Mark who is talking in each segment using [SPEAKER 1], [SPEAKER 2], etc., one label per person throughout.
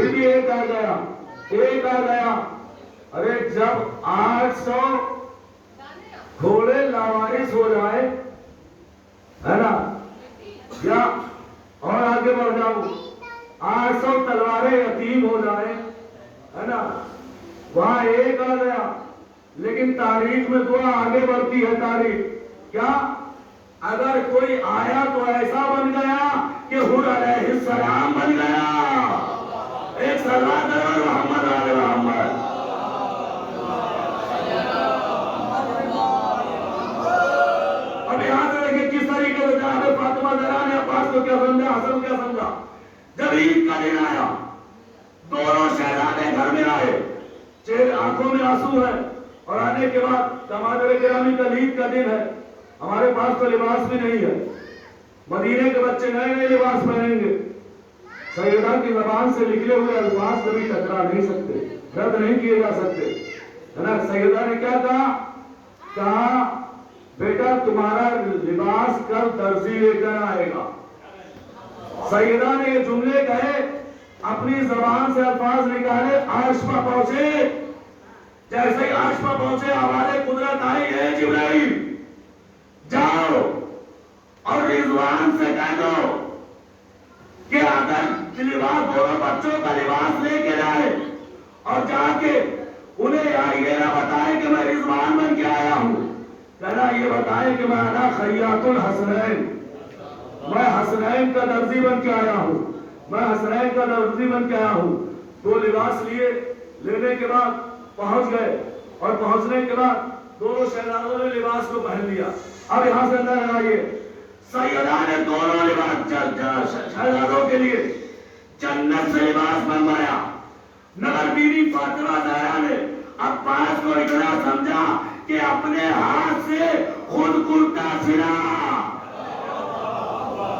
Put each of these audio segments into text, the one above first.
[SPEAKER 1] پھر بھی ایک آ گیا. ارے جب 800 گھوڑے لاوارث ہو جائے ہے نا، یا اور آگے بڑھ جاؤ 800 تلواریں یتیم ہو جائیں ہے نا، وہاں ایک آ گیا. لیکن تاریخ میں دعا آگے بڑھتی ہے. تاریخ کیا؟ اگر کوئی آیا تو ایسا بن گیا کہ حور علیہ السلام بن گیا. ایک صلوات ہے محمد علیہ محمد. اب یہاں سے دیکھیں کس طریقے سے جناب فاطمہ زہرا نے عباس کو کیا سمجھا، حسن کو کیا سمجھا. جب عید کا دن آیا دونوں شہزادے گھر میں آئے، چہرے آنکھوں میں آنسو ہے، اور آنے کے بعد داماد گرامی کا عید کا دن ہے، ہمارے پاس تو لباس بھی نہیں ہے. مدینے کے بچے نئے نئے لباس پہنیں گے. سیدہ کی زبان سے نکلے ہوئے الفاظ کبھی ٹکرا نہیں سکتے، رد نہیں کیے جا سکتے ہے نا. سیدہ نے کیا کہا بیٹا تمہارا لباس کل درزی لے کر آئے گا. سیدہ نے یہ جملے کہے، اپنی زبان سے الفاظ نکالے، عرش پر پہنچے. جیسے ہی عرش پر پہنچے ہمارے قدرت آئی ہے جبرائیل جاؤ اور رضوان سے کہہ دو کہ اگر لباس دونوں بچوں کا لباس لے کے جائے اور جا کے انہیں یہ نہ بتائے کہ میں رضوان بن کے آیا ہوں، کہنا یہ بتائے کہ میں انا خیاط الحسنین، میں حسنین کا درزی بن کے آیا ہوں، میں حسنین کا درزی بن کے آیا ہوں. دو لباس لیے، لینے کے بعد پہنچ گئے، اور پہنچنے کے بعد دونوں شہزادوں نے لباس کو پہن لیا. اب یہاں سے اندر آئیے، سیدہ نے دونوں لباس شہزادوں کے لیے جنت سے لباس بنوایا. مگر بیوی فاطمہ زہرا نے عباس کو اتنا سمجھا کہ اپنے ہاتھ سے خود کرتا سلا.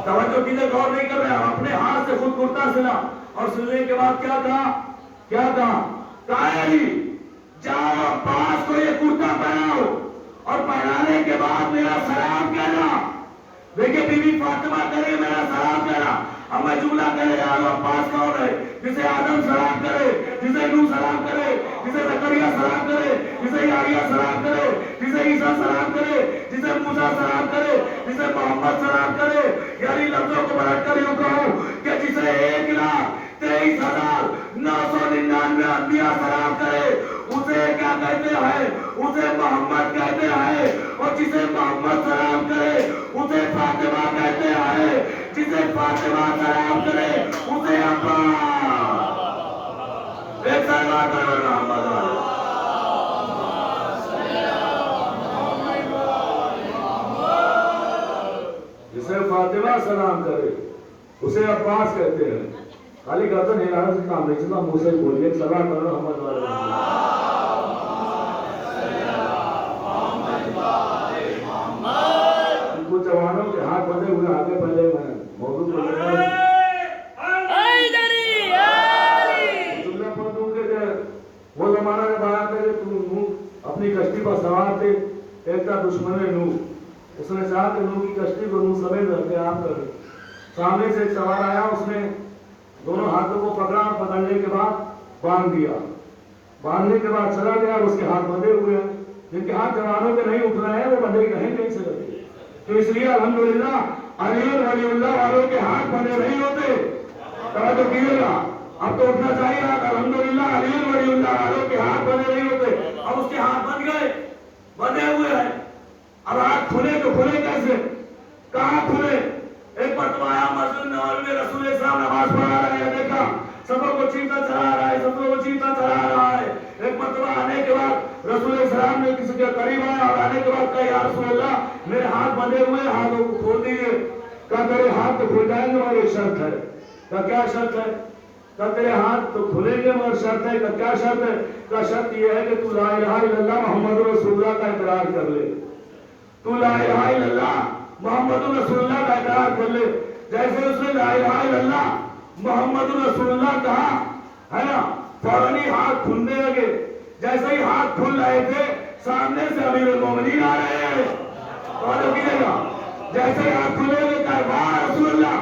[SPEAKER 1] توجہ کیجئے، غور نہیں کر رہے، اپنے ہاتھ سے خود کرتا سلا. اور سلنے کے بعد کیا کہا جاؤ عباس کو یہ کرتا پہناؤ، اور پہنانے کے بعد میرا سلام کہنا. دیکھیں بی بی فاطمہ کرے میرا سلام کہنا. اب میں جملہ کہنے جا رہا ہوں، عباس کون ہے؟ جسے آدم سلام کرے، جسے نوح سلام کرے، جسے زکریا سلام کرے، جسے یحییٰ سلام کرے، جسے عیسیٰ سلام کرے، جسے موسیٰ سلام کرے، جسے محمد سلام کرے. یعنی لفظوں کو پلٹ کر یوں کہوں کہ جسے 1,23,999 انبیاء سلام کرے اسے کیا کہتے ہیں؟ اسے محمد کہتے ہیں. اور جسے محمد سلام کرے اسے فاطمہ کہتے ہیں، جسے فاطمہ سلام کرے اسے عباس. ایک صلوات علی محمد. جسے فاطمہ سلام کرے اسے عباس کہتے ہیں. خالی گردن ہلانے سے کام نہیں چلتا، منہ سے بولیے ایک صلوات علی محمد. کچھ جوانوں کے ہاتھ بندے ہوئے آگے پہلے میں موضوع جملہ پڑھ دوں کہ وہ زمانہ جب آیا تھا کہ تم نوح اپنی کشتی پر سوار تھے، ایک تھا دشمن نوح. اس نے چاہا کہ نوح کی کشتی کو نوح سمیت رکھے آپ کر. سامنے سے ایک سوار آیا، اس نے دونوں ہاتھوں کو پکڑا، پکڑنے کے بعد باندھ دیا. باندھنے کے بعد چلا گیا، اور اس کے ہاتھ بندھے ہوئے ہیں. جن کے ہاتھ جوانوں کے نہیں اٹھ رہے ہیں وہ بندھے کہیں سے رکھے. تو اس لیے الحمدللہ علی ولی اللہ والوں کے ہاتھ بندھے نہیں ہوتے. توجہ کیجیے گا، اب تو اٹھنا چاہیے. الحمدللہ علی ولی اللہ والوں کے ہاتھ بندھے نہیں ہوتے. اب اس کے ہاتھ بندھ گئے، بندھے ہوئے ہیں. اب ہاتھ کھلے تو کھلے کیسے؟ کہاں کھلے؟ ایک مرتبہ آیا مسجد نبوی میں، رسول اسلام نماز پڑھا رہے ہیں، دیکھا سفوں کو چیرتا چلا رہا ہے، سفوں کو چیرتا چلا رہا ہے. ایک مرتبہ آنے کے بعد رسول اسلام نے کسی کے قریب آیا، اور آنے کے بعد کہا یا رسول اللہ میرے ہاتھ بندھے ہوئے، ہاتھوں کو کھول دیجئے. کہا تیرے ہاتھ تو کھل جائیں گے مگر ایک شرط ہے. کہا کیا شرط ہے؟ کہا تیرے ہاتھ تو کھلیں گے مگر شرط ہے. کہا کیا شرط ہے؟ کہا شرط یہ ہے کہ تو لا الہ الا اللہ محمد رسول اللہ کا اقرار کر لے. تو لا الہ الا اللہ محمد رسول اللہ کا اقرار کر لے. جیسے اس نے لا الہ الا اللہ محمد رسول اللہ کہا ہے نا، فوراً ہی ہاتھ کھلنے لگے. جیسے ہی ہاتھ کھل رہے تھے سامنے سے امیر المومنین آ رہے ہیں. اور دیکھیے گا جیسے ہی ہاتھ کھلے ہوئے کہا واہ رسول اللہ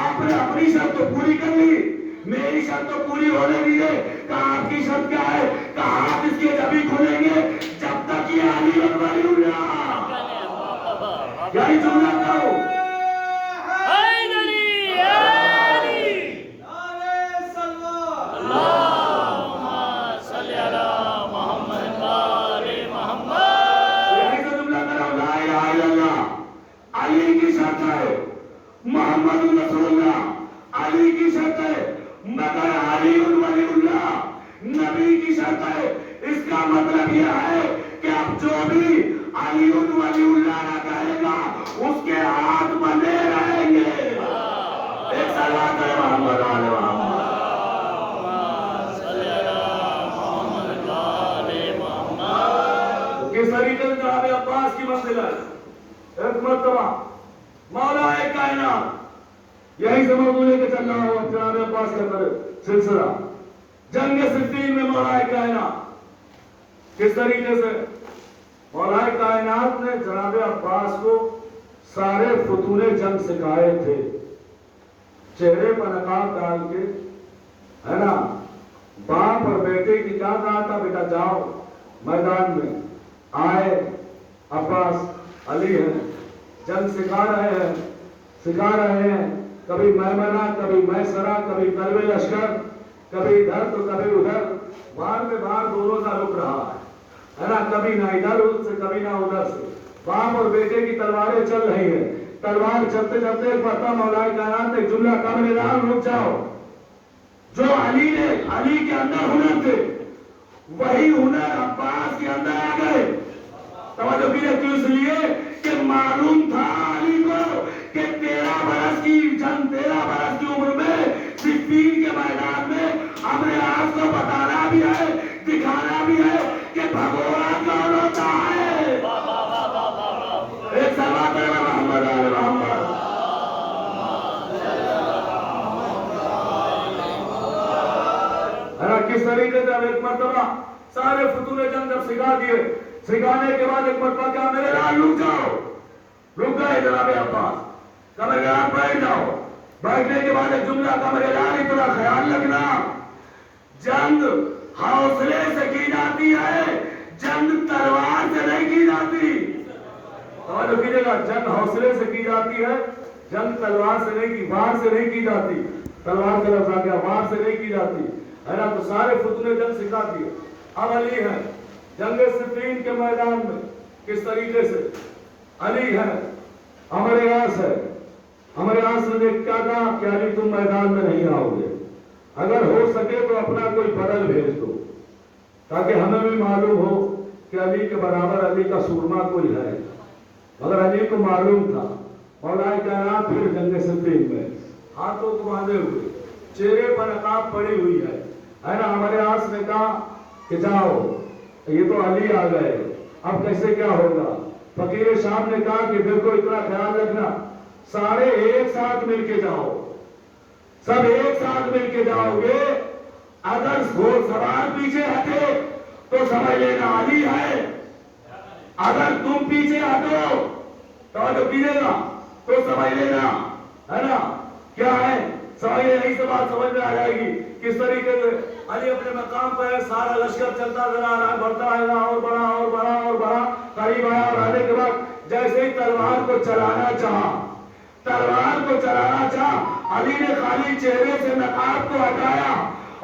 [SPEAKER 1] آپ نے اپنی شرط تو پوری کر لی، میری شرط تو پوری ہونے دیجیے. کہا آپ کی شرط کیا ہے؟ کہا ہاتھ اس کے جبھی کھلیں گے جب تک یہ علی اور ولی اللہ. یہی جملہ کرو. علی کی شرط ہے محمد رسول اللہ، علی کی شرط ہے مگر علی ولی اللہ نبی کی شرط ہے. اس کا مطلب یہ ہے کہ اب جو بھی علی ولی اللہ نہ کہے گا اس کے ہاتھ بندھے رہیں گے. ایک صلوات ہے محمد علی محمد. کس طریقے سے جناب عباس کی منزل ہے؟ ایک مرتبہ مولا کائنات یہی سے موضوع لے کے چل رہا ہوں جناب عباس کا سلسلہ. جنگ صفین میں مولا کائنات کس طریقے سے مولا کائنات نے جناب عباس کو سارے فتون جنگ سکھائے تھے. چہرے پر نقاب ڈال کے ہے نا باپ اور بیٹے کی کیا کہا تھا؟ بیٹا جاؤ میدان میں. آئے عباس علی ہے جنگ سکھا رہے ہیں کبھی میمنہ کبھی میسرہ کبھی قلب لشکر کبھی ادھر تو کبھی ادھر. باہر میں باہر دونوں کا رک رہا ہے نا کبھی نہ ادھر سے کبھی نہ ادھر سے. باپ اور بیٹے کی تلواریں چل رہی ہیں. تلوار چلتے چلتے ایک مرتبہ مولا کائنات نے جملہ کہا میرے نام رک جاؤ. جو علی کے اندر ہنر تھے وہی ہنر عباس کے اندر آ گئے. توجہ کیجیے کیوں؟ اس لیے کہ معلوم تھا علی کو کہ 13 برس کی عمر میں صفین کے میدان میں ہمیں آپ کو بتانا بھی ہے دکھانا بھی ہے کہ بھگوڑا کون ہوتا ہے. ایک صلوات ہے محمد علی محمد. کس طریقے سے ایک مرتبہ سارے فتون جنگ جب سکھا دیے سکھانے کے بعد ایک مرتبہ کیا میرے لال رک جاؤ. رک گئے جناب عباس. کہا میرے لال بیٹھ جاؤ. بیٹھنے کے بعد ایک جملہ کہا میرے لال اتنا خیال رکھنا جنگ حوصلے سے کی جاتی ہے جنگ تلوار سے نہیں کی جاتی. توجہ کیجیے گا جنگ حوصلے سے کی جاتی ہے جنگ تلوار سے نہیں کی وار سے نہیں کی جاتی. تلوار کا لفظ آ گیا وار سے نہیں کی جاتی ہے نا. تو سارے فتنے جنگ سکھا دیے. اب علی ہے جنگ صفین کے میدان میں کس طریقے سے علی ہے. ہمارے یاس ہے ہمارے یاس نے کیا کہا کہ علی تم میدان میں نہیں آؤ گے. اگر ہو سکے تو اپنا کوئی بدل بھیج دو تاکہ ہمیں بھی معلوم ہو کہ علی کے برابر علی کا سورما کوئی ہے. مگر علی کو معلوم تھا. مولا کائنات پھر جنگ صفین میں ہاتھوں کو باندھے ہوئے چہرے پر نقاب پڑی ہوئی ہے نا. ہمارے آس نے کہا کہ جاؤ یہ تو علی آ گئے اب کیسے کیا ہوگا. فقیر شام نے کہا کہ دیکھو اتنا خیال رکھنا سارے ایک ساتھ مل کے جاؤ. سب ایک ساتھ مل کے جاؤ گے. اگر گھوڑ سوار پیچھے ہٹے تو سمجھ لینا علی ہے. اگر تم پیچھے ہٹو تو پیچھے گا تو سمجھ لینا ہے نا کیا ہے. سمجھ یہی سے بات سمجھ میں آ جائے گی کس طریقے سے علی اپنے مقام پہ سارا لشکر چلتا چلا رہا ہے بڑھتا ہے اور بڑھا اور بڑھا اور بڑھا قریب آیا. اور آنے کے بعد جیسے ہی تلوار کو چلانا چاہا علی نے خالی چہرے سے نقاب کو ہٹایا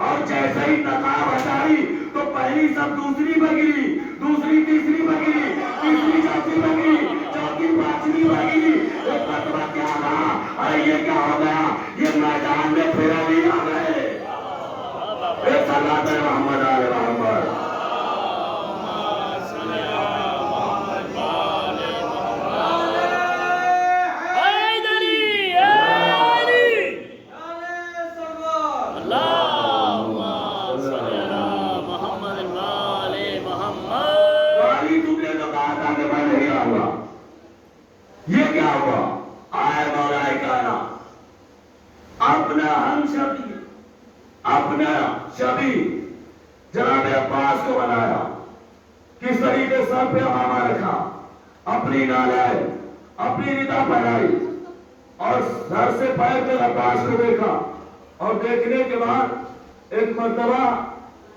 [SPEAKER 1] اور جیسے ہی نقاب ہٹائی تو پہلی سب دوسری بگری دوسری تیسری بگری تیسری چوتھی بگری چوتھی پانچویں بگری. ایک مرتبہ کیا کہا ارے یہ کیا ہو گیا یہ میدان میں پھر علی آ گئے. ایک صلوات ہے محمد علی محمد. یہ کیا ہوا؟ آئے مولا کائنات اپنا ہم شبی اپنا شبی جناب عباس کو بنایا. کس طریقے سر پہ امامہ رکھا اپنی نالائے اپنی ردا پہنائی اور سر سے پیر تک عباس کو دیکھا. اور دیکھنے کے بعد ایک مرتبہ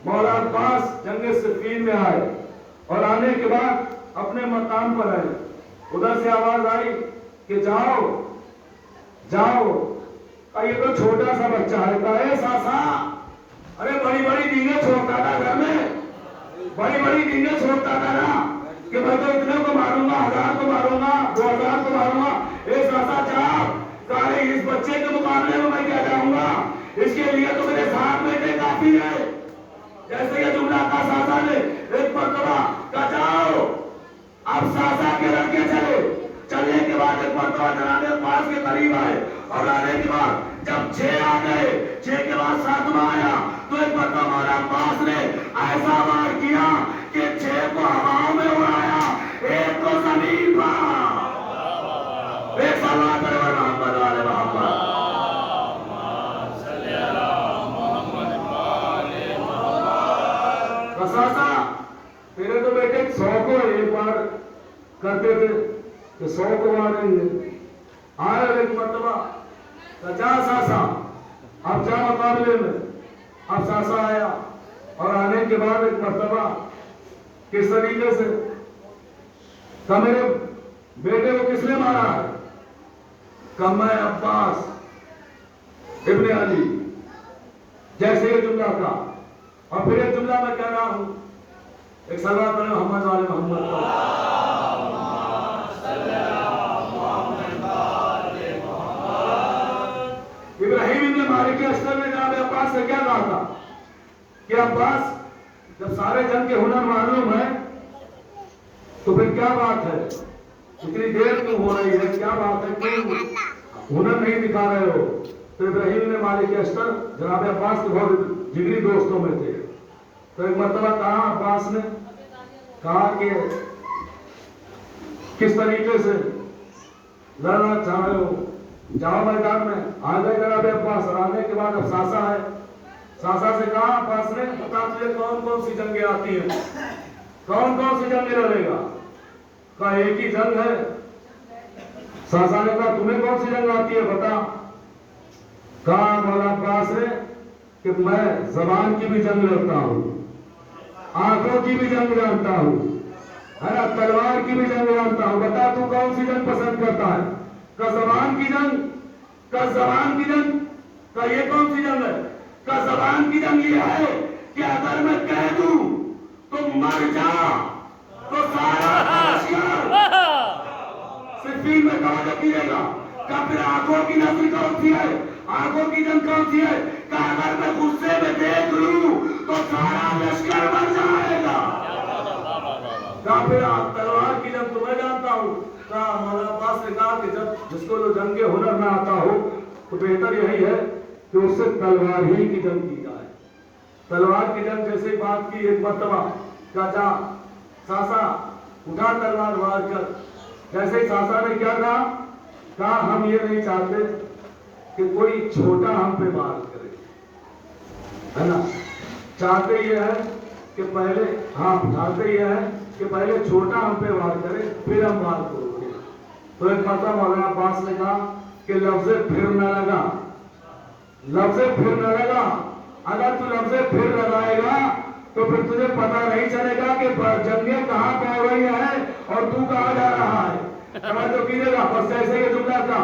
[SPEAKER 1] مولا عباس جنگ صفین میں آئے اور آنے کے بعد اپنے مقام پر آئے. ادھر سے آواز آئی کہ جاؤ جاؤ. یہ تو چھوٹا سا بچہ ہے. کہا اے ساسا, ارے بڑی بڑی دینیں چھوڑتا تھا گھر میں, بڑی بڑی دینیں چھوڑتا تھا نا کہ میں تو اتنے کو ماروں گا, 1000 کو ماروں گا, 2000 کو ماروں گا. اے ساسا جاؤ. کہا اس بچے کے مقابلے میں میں کیا جاؤں گا, اس کے لیے تو میرے ساتھ بیٹے کافی ہے. جیسے یہ جملہ کا ساسا نے ایک مرتبہ کہا جاؤ. اب ساسا کے لڑکے چلے. چلنے کے بعد ایک مرتبہ جناب عباس کے قریب آئے اور آنے کے بعد جب 6 آ گئے, 6 کے بعد 7واں آیا تو ایک مرتبہ مولا عباس نے ایسا وار کیا کہ 6 کو ہواؤں میں اڑایا, 1 کو زمین پر. ایک صلوات علی محمد وعلی محمد. ساسا تیرے تو بیٹے 100 کو ایک بار کرتے تھے کہ 100 کو ماریں گے. آئے ایک مرتبہ جا ساسا, اب جا مقابلے میں. اب ساسا آیا اور آنے کے بعد ایک مرتبہ کس طریقے سے کہ میرے بیٹے کو کس نے مارا ہے, کہ میں عباس ابن علی. جیسے یہ جملہ تھا اور پھر ایک جملہ میں کہہ رہا ہوں, ایک صلوات علی محمد وعلی محمد کا. ابراہیم ابن مالک اشتر نے جناب عباس سے کیا کہا تھا کہ عباس جب سارے جنگ کے ہنر معلوم ہے تو پھر کیا بات ہے, اتنی دیر کیوں ہو رہی ہے, کیا بات ہے, کیوں ہنر نہیں دکھا رہے ہو. تو ابراہیم ابن مالک اشتر جناب عباس کے بہت جگری دوستوں میں تھے. تو ایک مرتبہ کہا عباس نے, کہا کہ کس طریقے سے لڑنا چاہ رہے ہو, جاؤ میدان میں. آ گئے جناب عباس اور آنے کے بعد اب ساسا ہے. ساسا سے کہا عباس نے, بتا تجھے کون کون سی جنگیں آتی ہیں, کون کون سی جنگیں لڑے گا. کہا ایک ہی جنگ ہے. ساسا نے کہا تمہیں کون سی جنگ آتی ہے بتا. کہا مولا عباس نے کہ میں زبان کی بھی جنگ لڑتا ہوں, آنکھوں کی بھی جنگ جانتا ہوں, ہے نا, تلوار کی بھی جنگ جانتا ہوں. بتا تو کون سی جنگ پسند کرتا ہے. کہ زبان کی جنگ. کہ زبان کی جنگ. کہ یہ کون سی جنگ ہے. کہ زبان کی جنگ یہ ہے کہ اگر میں کہہ دوں تو مر جا تو سارا لشکر صفین میں توجہ کیے گا. کہ پھر آنکھوں کی نسل کون سی ہے, آنکھوں کی جنگ کون سی ہے. کہ اگر میں غصے میں دیکھ لوں تو سارا لشکر مر جائے گا. کہ پھر تلوار کی جنگ تو میں جانتا ہوں. کہا مولا عباس نے کہا کہ جب جس کو جو جنگ کے ہنر نہ آتا ہو تو بہتر یہی ہے کہ اس سے تلوار ہی کی جنگ کی جائے. تلوار کی جنگ جیسے بات کی ایک مرتبہ, کہا جا ساسا اٹھا تلوار وار کر. جیسے ہی ساسا نے کیا کہا ہم یہ نہیں چاہتے کہ کوئی چھوٹا ہم پہ وار کرے, ہے نا. چاہتے یہ ہے کہ پہلے چاہتے یہ ہے کہ پہلے چھوٹا ہم پہ وار کرے پھر ہم وار کرو گے. تو ایک مرتبہ مولانا عباس نے کہا کہ لفظ پھر نہ لگا, لفظ پھر نہ لگا. اگر تو لفظ پھر لگائے گا تو پھر تجھے پتا نہیں چلے گا کہ جنگیں کہاں پہ رہی ہیں اور تو کہاں جا رہا ہے. تو کیجیے گا بس جیسے یہ جملہ تھا.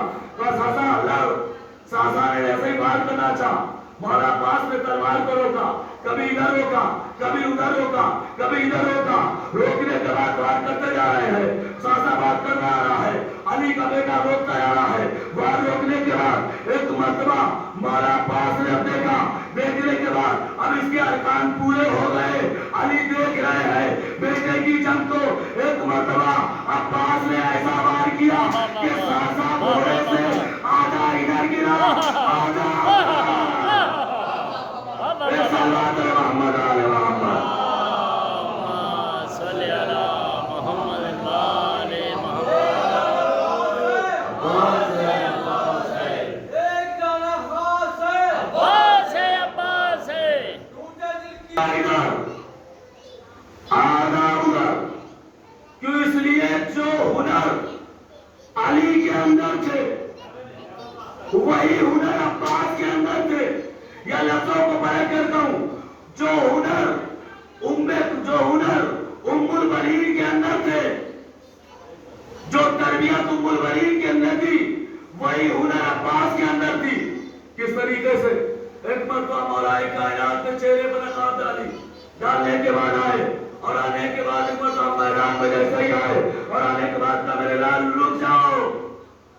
[SPEAKER 1] ساسا نے ایسے ہی بات کرنا چاہا. مولا عباس نے تلوار کو روکا, کبھی ادھر روکا, کبھی ادھر روکا, کبھی ادھر روکا. روکنے کے بعد وار کرتے جا رہے ہیں. ساسا بات کرنا آ رہا ہے, علی کا بیٹا روکتا جا رہا ہے. وار روکنے کے بعد ایک مرتبہ مولا عباس نے اب دیکھا. دیکھنے کے بعد اب اس کے ارکان پورے ہو گئے. علی دیکھ رہے ہیں بیٹے کی جنگ. تو ایک مرتبہ عباس نے ایسا وار کیا کہ ساسا گھوڑے سے آدھا ادھر گرا, آدھا صلوات علی محمد علی محمد.
[SPEAKER 2] صلی علی محمد وعلی محمد.
[SPEAKER 1] عباس ہے, عباس ہے,
[SPEAKER 3] ایک جانا خاص ہے.
[SPEAKER 2] عباس ہے, عباس ہے.
[SPEAKER 3] ٹوٹے دل کی
[SPEAKER 1] ادھر آدھا ادھر. کیوں؟ اس لیے جو ہنر علی کے اندر تھے وہی ہنر عباس کے اندر تھے. سرائی کائنات میں چہرے پر نقاب ڈالنے کے بعد آئے اور آنے کے بعد ایک مرتبہ میدان میں جیسے ہی آئے اور آنے کے بعد کہا میرے لال رک جاؤ.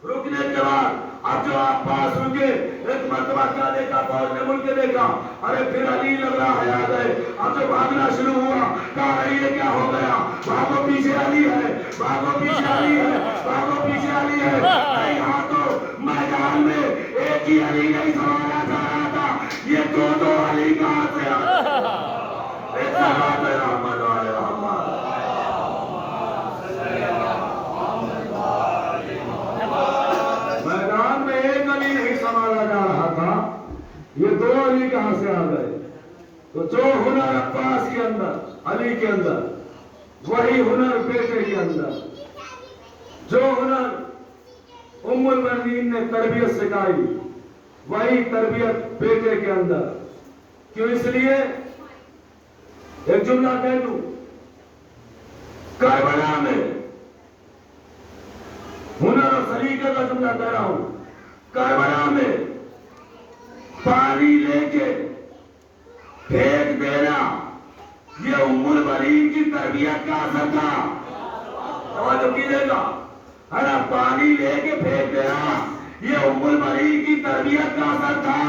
[SPEAKER 1] رکنے کے بعد اب جو آپ پاس رکے ایک مرتبہ کیا دیکھا فوج نے مڑ کے دیکھا ارے پھر علی لگ رہا ہے آ گئے. اب جو بھاگنا شروع ہوا کہا یہ کیا ہو گیا بھاگو پیچھے علی ہے بھاگو پیچھے علی ہے بھاگو پیچھے علی ہے. یہاں تو میدان میں ایک ہی علی نہیں سنبھالا جا رہا تھا یہ دو علی کہاں سے ایک صلوات رحمت والے رحمت. میدان میں ایک علی نہیں سنبھالا جا رہا تھا یہ دو علی کہاں سے آ گئے. تو جو ہنر عباس کے اندر علی کے اندر وہی ہنر بیٹے کے اندر. جو ہنر ام المؤمنین نے تربیت سکھائی وہی تربیت بیٹے کے اندر. کیوں اس لیے ایک جملہ کہہ دوں کربلا میں ہنر اور سلیقے کا جملہ کہہ رہا ہوں. کربلا میں پانی لے کے پھینک دینا یہ ام المؤمنین کی تربیت کا اثر تھا. توجہ کیجیے گا ہے نا پانی لے کے پھینک دینا یہ ام المؤمنین کی تربیت کا اثر تھا.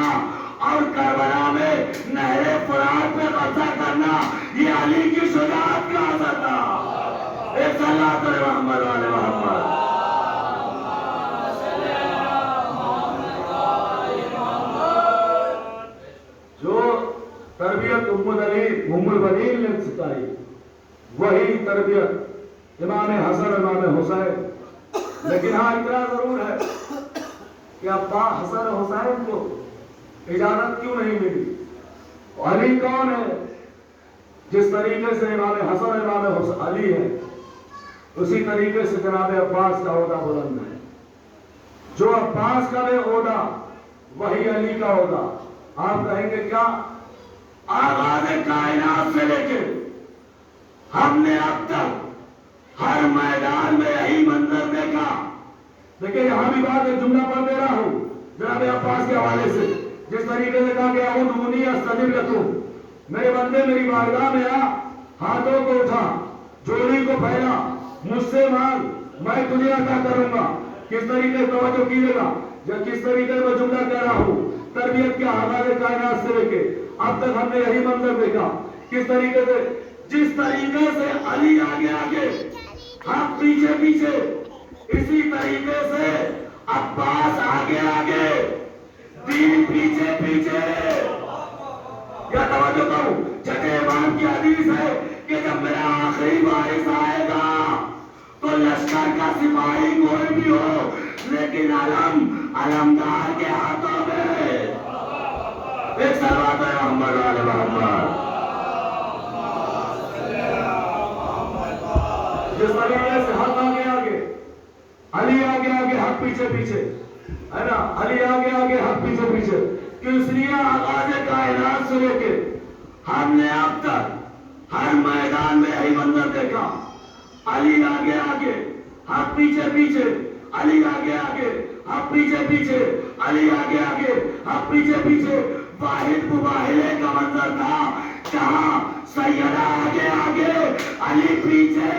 [SPEAKER 1] اور کربلا میں نہر فرات پہ قبضہ کرنا یہ علی کی شجاعت کا اثر تھا. ایک صلوات محمد والے محمد. جو تربیت ام المؤمنین نے سکھائی وہی تربیت امام حسن امام حسین. لیکن ہاں اتنا ضرور ہے کہ ابا حسن حسین کو اجازت کیوں نہیں ملی. علی کون ہے جس طریقے سے امام حسن امام علی ہے اسی طریقے سے جناب عباس کا عہدہ بلند ہے. جو عباس کا ہے عہدہ وہی علی کا عہدہ. آپ کہیں گے کیا آغاز کائنات سے لے کے ہم نے اب تک ہر میدان میں یہی منظر دیکھا. دیکھیں یہاں بھی بات ایک جملہ پڑھ دے رہا ہوں جناب عباس کے حوالے سے. جس طریقے سے کہا کہ ادعونی استجب لکم میرے بندے میری بارگاہ میں آ ہاتھوں کو اٹھا جوڑی کو پھیلا مجھ سے مانگ میں تجھے عطا کروں گا. کس طریقے سے توجہ کیجیے گا جب کس طریقے سے میں جملہ کہہ رہا ہوں تربیت کے آغاز کائنات سے لے کے اب تک ہم نے یہی منظر دیکھا. کس طریقے سے جس طریقے سے علی آگے آگے حق پیچھے پیچھے اسی طریقے سے عباس آگے آگے دین پیچھے پیچھے. یا توجہ کروں چھٹے امام کی حدیث ہے کہ جب میرا آخری وارث آئے گا تو لشکر کا سپاہی کوئی بھی ہو لیکن علمدار کے ہاتھوں میں. ایک صلوات ہے محمد والے محمد. جس طریقے سے حق آگے آگے علی آگے آگے حق پیچھے پیچھے ہے نا علی آگے آگے حق پیچھے پیچھے. کہ اس لیے آغاز کائنات سے لے کے ہم نے اب تک ہر میدان میں یہی منظر دیکھا. علی آگے آگے حق پیچھے پیچھے علی آگے آگے حق پیچھے پیچھے علی آگے آگے حق پیچھے پیچھے. واحد مباہلے کا منظر تھا جہاں سیدہ آگے آگے علی پیچھے